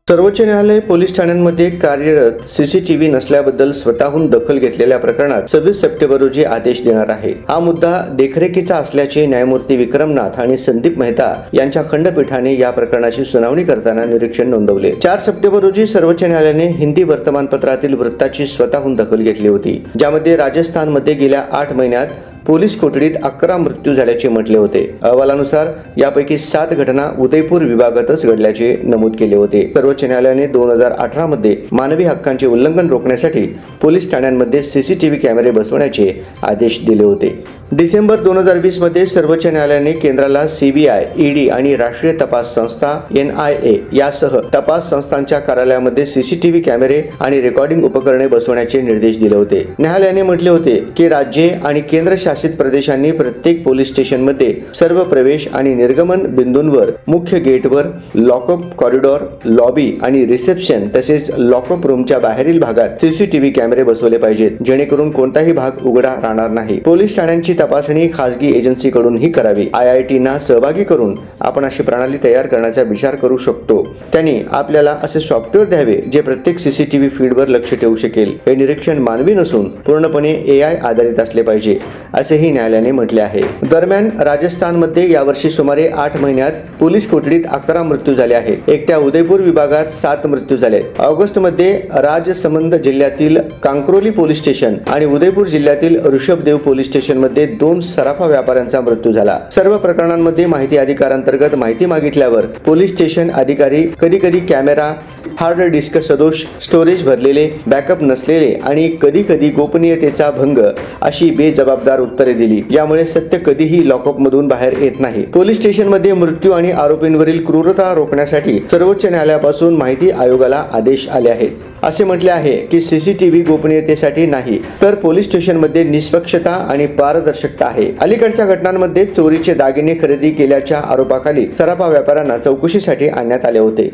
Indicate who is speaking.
Speaker 1: सर्वोच्च न्यायालय पोलीस ठाण्यांमध्ये कार्यरत सीसीटीव्ही नसल्याबद्दल स्वतःहून दखल घेतलेल्या प्रकरणात 26 सप्टेंबर रोजी आदेश देणार आहे। हा मुद्दा देखरेखीचा असल्याचे न्यायमूर्ती विक्रमनाथ आणि संदीप मेहता यांच्या खंडपीठाने या प्रकरणाची सुनावणी करताना निरीक्षण नोंदवले। 4 सप्टेंबर रोजी सर्वोच्च न्यायालयाने हिंदी वर्तमानपत्रातील वृत्ताची स्वतःहून दखल घेतली होती, ज्यामध्ये राजस्थानमध्ये गेल्या 8 महिन्यात पोलीस कोठडीत 11 मृत्यू झाल्याचे म्हटले होते। अहवालानुसार यापैकी 7 घटना उदयपूर विभागातच घडल्याचे नमूद केले होते। सर्वोच्च न्यायालयाने 2018 मध्ये मानवी हक्कांचे उल्लंघन रोखण्यासाठी पोलीस ठाण्यांमध्ये सीसीटीव्ही कॅमेरे बसवण्याचे आदेश दिले होते। डिसेंबर 2020 मध्ये सर्वोच्च न्यायालयाने केंद्राला सीबीआय, ईडी आणि राष्ट्रीय तपास संस्था NIA यासह तपास संस्थांच्या कार्यालयामध्ये सीसीटीव्ही कॅमेरे आणि रेकॉर्डिंग उपकरणे बसवण्याचे निर्देश दिले होते। न्यायालयाने म्हटले होते की राज्ये आणि केंद्रशासित प्रदेशांनी प्रत्येक पोलीस स्टेशनमध्ये सर्व प्रवेश आणि निर्गमन बिंदूंवर, मुख्य गेटवर, लॉकअप कॉरिडॉर, लॉबी आणि रिसेप्शन तसेच लॉकअप रूमच्या बाहेरील भागात सीसीटीव्ही कॅमेरे बसवले पाहिजेत, जेणेकरून कोणताही भाग उघडा राहणार नाही। पोलीस ठाण्यांची तपासणी खासगी एजन्सीकडूनही करावी। IITना सहभागी करून आपण अशी प्रणाली तयार करण्याचा विचार करू शकतो। त्यांनी आपल्याला असे सॉफ्टवेअर द्यावे जे प्रत्येक सीसीटीव्ही फीडवर लक्ष ठेवू शकेल। हे निरीक्षण मानवी नसून पूर्णपणे AI आधारित असले पाहिजे, असेही न्यायालयाने म्हटले आहे। दरम्यान राजस्थानमध्ये यावर्षी सुमारे 8 महिन्यात पोलीस कोठडीत 11 मृत्यू झाले आहेत। एकट्या उदयपूर विभागात 7 मृत्यू झाले। ऑगस्टमध्ये राजसमंद जिल्ह्यातील कांक्रोली पोलीस स्टेशन आणि उदयपूर जिल्ह्यातील ऋषभदेव पोलीस स्टेशनमध्ये 2 सराफा व्यापाऱ्यांचा मृत्यू झाला। सर्व प्रकरणांमध्ये माहिती अधिकारांतर्गत माहिती मागितल्यावर पोलीस स्टेशन अधिकारी कधी कॅमेरा, हार्ड डिस्क सदोष, स्टोरेज भरलेले, बॅकअप नसलेले आणि कधी गोपनीयतेचा भंग अशी बेजबाबदार उत्तरे दिली। यामुळे सत्य कधीही लॉकअप मधून बाहेर येत नाही। पोलीस स्टेशनमध्ये मृत्यू आणि आरोपींवरील क्रूरता रोखण्यासाठी सर्वोच्च न्यायालयापासून माहिती आयोगाला आदेश आले आहेत। असे म्हटले आहे की सीसीटीव्ही गोपनीयतेसाठी नाही, तर पोलीस स्टेशनमध्ये निष्पक्षता आणि पारदर्शकता आहे। अलीकडच्या घटनांमध्ये चोरीचे दागिने खरेदी केल्याच्या आरोपाखाली सराफा व्यापाऱ्यांना चौकशीसाठी आणण्यात आले होते।